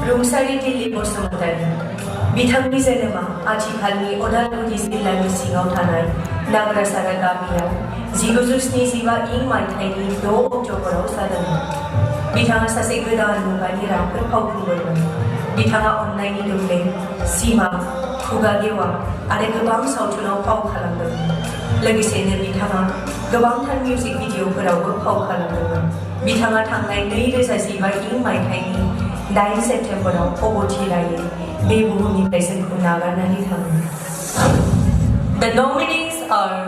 रुंसारि दिलीप बसुमतारी बिथांनि जोनोमा आथिखालनि उदालगुरि जिल्लानि सिङाव थानाय नाग्रासारा गामियाव 1975 इं मायथाइनि 6 अक्ट'बराव जादोंमोन। बिथाङा सासे गोदान मुगानि राफोद फावखुंगुरमोन। बिथाङा अन्नायनि दुब्ले, सिमा, खुगा गेवा आरो गोबां सावथुनाव फाव खालामदोंमोन। लोगोसेनो बिथाङा गोबांथार मिउजिक भिडिअफोरावबो फाव खालामदोंमोन। बिथाङा थांनाय 2015 इं मायथाइनि 9 सेप्तेम्बराव अबथिरायै बे बुहुमनिफ्राय जोंखौ नागारनानै थाङो। The nominees are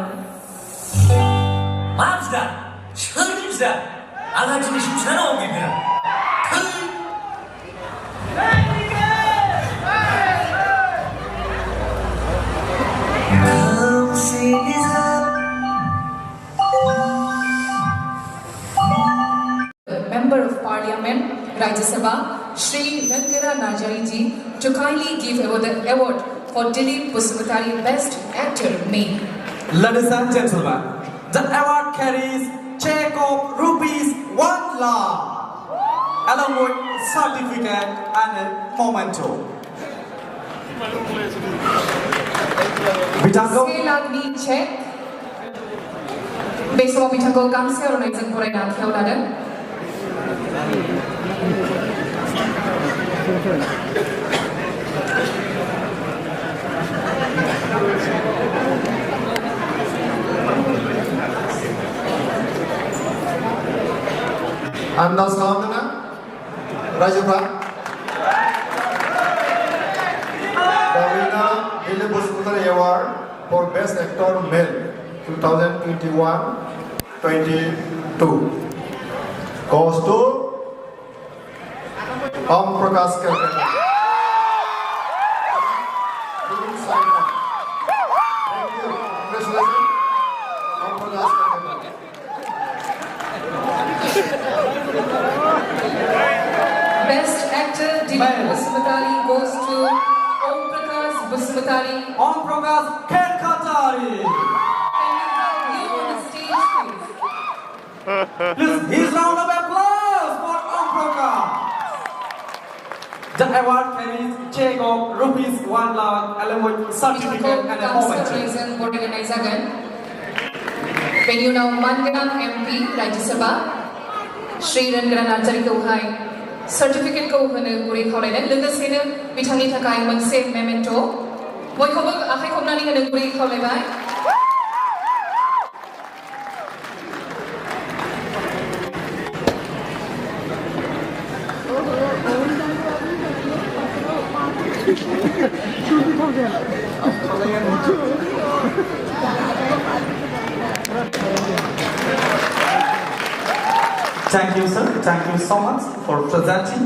맙시다. 천입시다. 아가씨는 심사는 오겠구나. Member of Parliament, Rajya Sabha, Shri Rangara Najariji, to kindly give the award for Dilip Busmatari Best Actor May. Ladies and gentlemen, the award carries check of ₹1 lakh along with certificate and a memento. Bitango. Sekali lagi check. Besok bitango gamsa orang yang korang nak kau ada. Anda selamanya, Rajabha. The winner, Dilip Busmatari Award for Best Actor Male 2021-22 goes to Om Prakash Thank you. Congratulations, Om Prakash Best Actor Dilip Busmatari goes to Om Prakash Busmatari. Om Prakash Kerkatari. Can you have you on the stage, please? Please, his round of applause for Om Prakash. The award carries check of ₹1 lakh along with certificate and a memento. Board organizer again. Venue now Mandana MP Rajya Sabha Shri Rangara Najariji ko hai certificate ko hone puri khawai na logasena bithangi thakai moनसे memento boykobo akhai khobnani hone puri khawai bai Thank you, sir. Thank you so much for presenting